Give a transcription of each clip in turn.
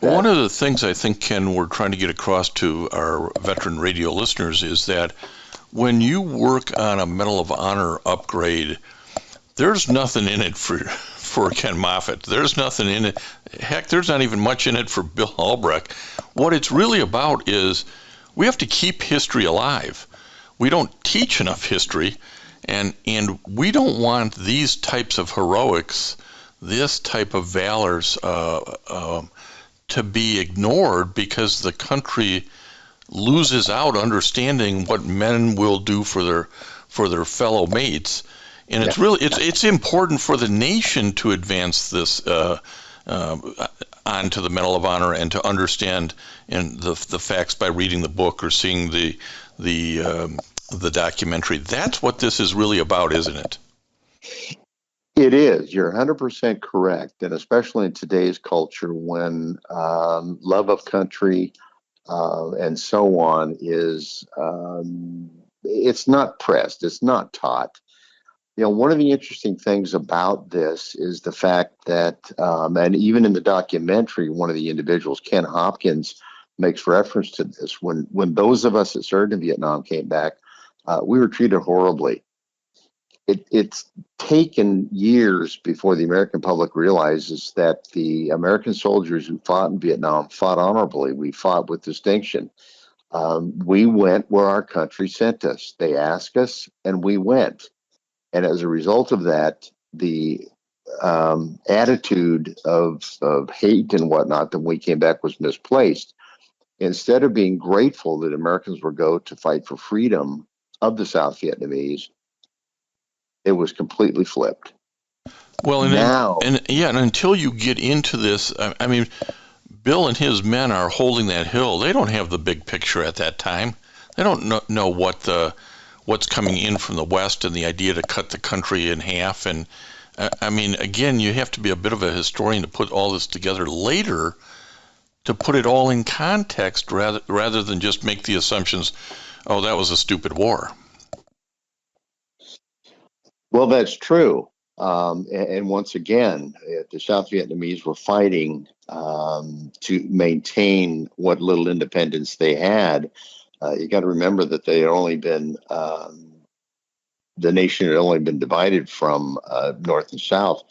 One of the things I think, Ken, we're trying to get across to our veteran radio listeners is that when you work on a Medal of Honor upgrade, there's nothing in it for Ken Moffett. There's nothing in it. Heck, there's not even much in it for Bill Albracht. What it's really about is we have to keep history alive. We don't teach enough history, and we don't want these types of heroics, this type of valors, to be ignored because the country loses out understanding what men will do for their fellow mates. And it's really it's important for the nation to advance this onto the Medal of Honor and to understand the facts by reading the book or seeing the documentary. That's what this is really about, isn't it? It is. You're 100% correct, and especially in today's culture, when love of country and so on is it's not pressed, it's not taught. One of the interesting things about this is the fact that, and even in the documentary, one of the individuals, Ken Hopkins, makes reference to this. When those of us that served in Vietnam came back, we were treated horribly. It's taken years before the American public realizes that the American soldiers who fought in Vietnam fought honorably. We fought with distinction. We went where our country sent us. They asked us, and we went. And as a result of that, the attitude of hate and whatnot that when we came back was misplaced. Instead of being grateful that Americans would go to fight for freedom of the South Vietnamese, it was completely flipped. Well, and until you get into this, I mean, Bill and his men are holding that hill. They don't have the big picture at that time. They don't know what's coming in from the West and the idea to cut the country in half. And I mean, again, you have to be a bit of a historian to put all this together later, to put it all in context rather than just make the assumptions, oh, that was a stupid war. Well, that's true. And once again, the South Vietnamese were fighting to maintain what little independence they had. You got to remember that they had only been, the nation had only been divided from North and South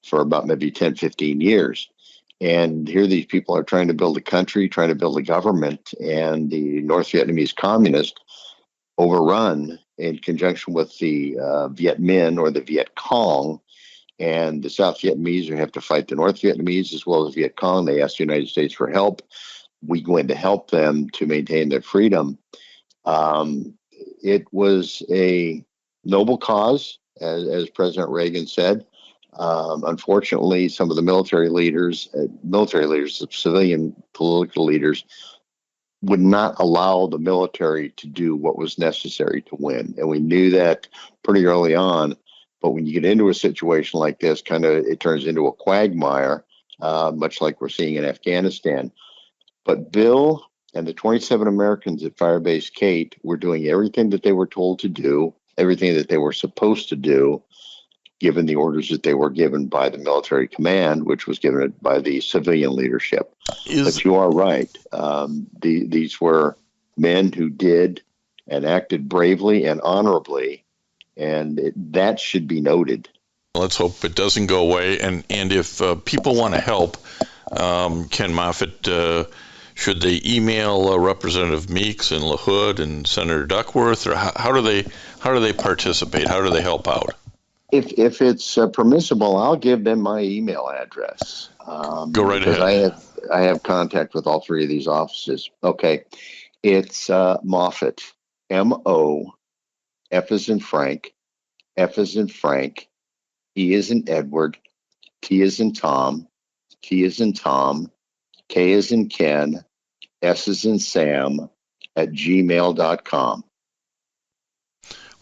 for about maybe 10, 15 years. And here these people are trying to build a country, trying to build a government, and the North Vietnamese communists overrun in conjunction with the Viet Minh or the Viet Cong. And the South Vietnamese have to fight the North Vietnamese as well as Viet Cong. They asked the United States for help. We go in to help them to maintain their freedom. It was a noble cause, as President Reagan said. Unfortunately, some of the military leaders, civilian political leaders, would not allow the military to do what was necessary to win. And we knew that pretty early on. But when you get into a situation like this, it turns into a quagmire, much like we're seeing in Afghanistan. But Bill and the 27 Americans at Firebase Cape were doing everything that they were told to do, everything that they were supposed to do, given the orders that they were given by the military command, which was given by the civilian leadership. But you are right. These were men who did and acted bravely and honorably, and that should be noted. Let's hope it doesn't go away. And if people want to help Ken Moffett, should they email Representative Meeks and LaHood and Senator Duckworth, or how do they participate? How do they help out? If it's permissible, I'll give them my email address. Go right ahead. I have contact with all three of these offices. Okay, it's Moffett, M-O, F as in Frank, F as in Frank, E as in Edward, T as in Tom, T as in Tom, K as in Ken, S as in Sam, @gmail.com.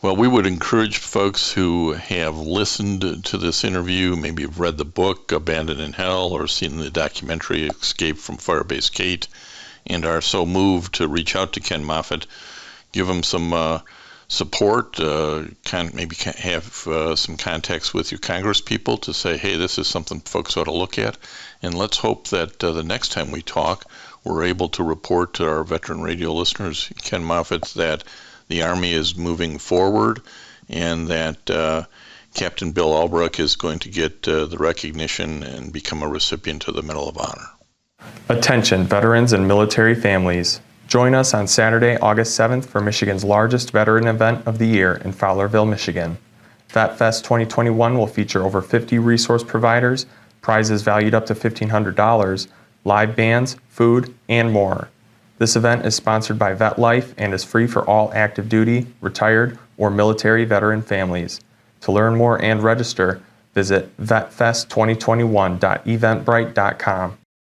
Well, we would encourage folks who have listened to this interview, maybe have read the book Abandoned in Hell or seen the documentary Escape from Firebase Cape, and are so moved to reach out to Ken Moffett, give him some support, maybe have some contacts with your Congress people to say, hey, this is something folks ought to look at. And let's hope that the next time we talk, we're able to report to our veteran radio listeners, Ken Moffett, that the Army is moving forward and that Captain Bill Albracht is going to get the recognition and become a recipient of the Medal of Honor. Attention, veterans and military families. Join us on Saturday, August 7th for Michigan's largest veteran event of the year in Fowlerville, Michigan. VetFest 2021 will feature over 50 resource providers, prizes valued up to $1,500, live bands, food, and more. This event is sponsored by VetLife and is free for all active duty, retired, or military veteran families. To learn more and register, visit vetfest2021.eventbrite.com.